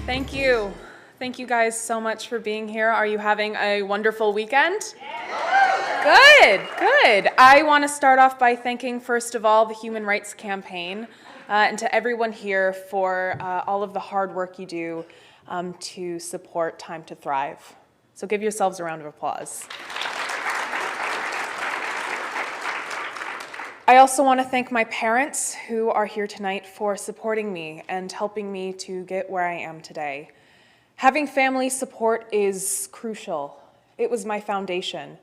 Thank you. Thank you guys so much for being here. Are you having a wonderful weekend? Good, good. I want to start off by thanking, first of all, the Human Rights Campaign and to everyone here for all of the hard work you do to support Time to Thrive. So give yourselves a round of applause. I also want to thank my parents who are here tonight for supporting me and helping me to get where I am today. Having family support is crucial. It was my foundation.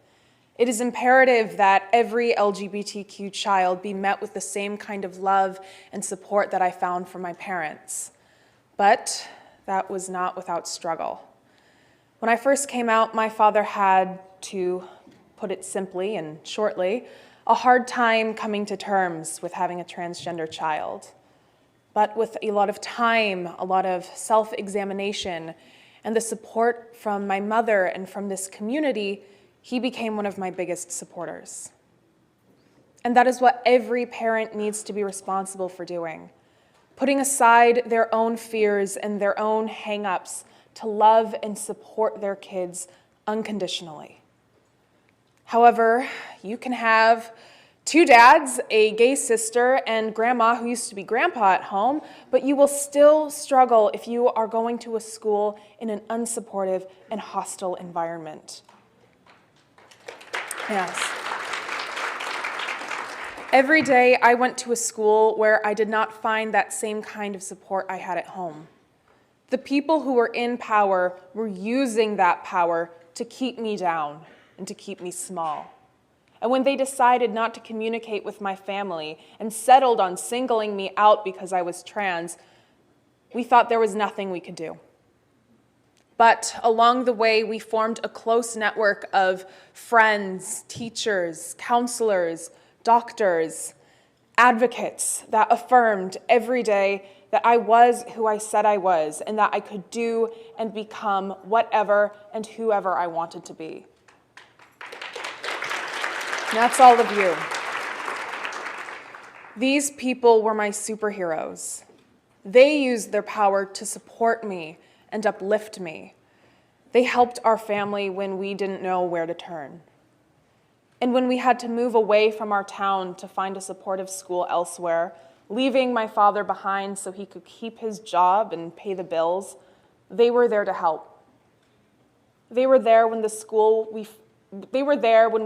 It is imperative that every LGBTQ child be met with the same kind of love and support that I found from my parents. But that was not without struggle. When I first came out, my father had, to put it simply and shortly, a hard time coming to terms with having a transgender child. But with a lot of time, a lot of self-examination, and the support from my mother and from this community, he became one of my biggest supporters. And that is what every parent needs to be responsible for doing, putting aside their own fears and their own hang-ups to love and support their kids unconditionally. However, you can have two dads, a gay sister, and grandma who used to be grandpa at home, but you will still struggle if you are going to a school in an unsupportive and hostile environment. Yes. Every day I went to a school where I did not find that same kind of support I had at home. The people who were in power were using that power to keep me down and to keep me small. And when they decided not to communicate with my family and settled on singling me out because I was trans, we thought there was nothing we could do. But along the way, we formed a close network of friends, teachers, counselors, doctors, advocates that affirmed every day that I was who I said I was and that I could do and become whatever and whoever I wanted to be. And that's all of you. These people were my superheroes. They used their power to support me and uplift me. They helped our family when we didn't know where to turn. And when we had to move away from our town to find a supportive school elsewhere, leaving my father behind so he could keep his job and pay the bills, they were there to help. They were there when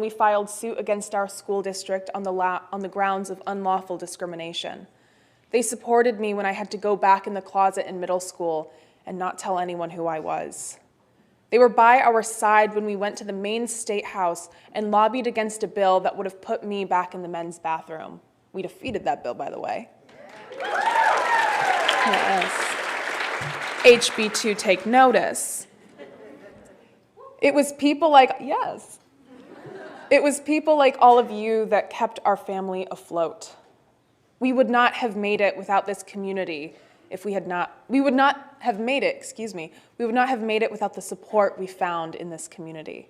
we filed suit against our school district on the grounds of unlawful discrimination. They supported me when I had to go back in the closet in middle school and not tell anyone who I was. They were by our side when we went to the Maine State House and lobbied against a bill that would have put me back in the men's bathroom. We defeated that bill, by the way. Yes. HB2, take notice. It was people like all of you that kept our family afloat. We would not have made it without this community we would not have made it without the support we found in this community.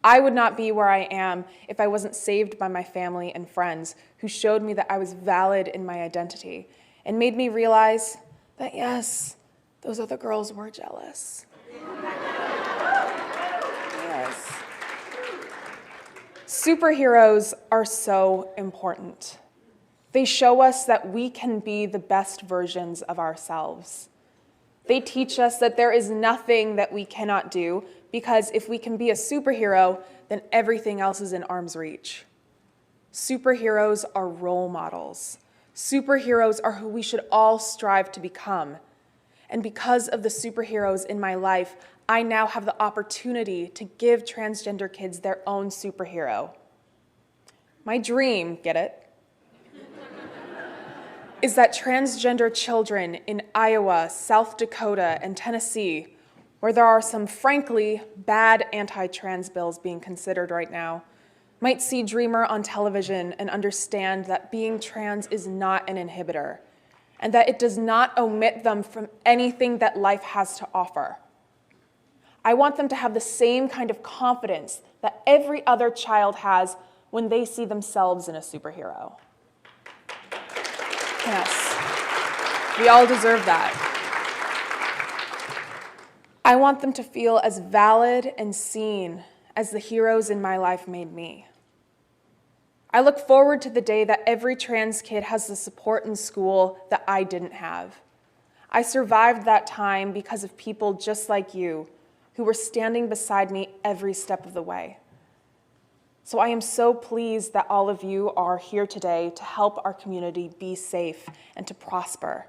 I would not be where I am if I wasn't saved by my family and friends who showed me that I was valid in my identity and made me realize that yes, those other girls were jealous. Yes. Superheroes are so important. They show us that we can be the best versions of ourselves. They teach us that there is nothing that we cannot do because if we can be a superhero, then everything else is in arm's reach. Superheroes are role models. Superheroes are who we should all strive to become. And because of the superheroes in my life, I now have the opportunity to give transgender kids their own superhero. My dream, get it? Is that transgender children in Iowa, South Dakota, and Tennessee, where there are some frankly bad anti-trans bills being considered right now, might see Dreamer on television and understand that being trans is not an inhibitor, and that it does not omit them from anything that life has to offer. I want them to have the same kind of confidence that every other child has when they see themselves in a superhero. Yes, we all deserve that. I want them to feel as valid and seen as the heroes in my life made me. I look forward to the day that every trans kid has the support in school that I didn't have. I survived that time because of people just like you who were standing beside me every step of the way. So I am so pleased that all of you are here today to help our community be safe and to prosper.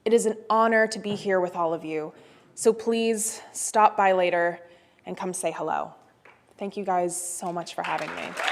It is an honor to be here with all of you. So please stop by later and come say hello. Thank you guys so much for having me.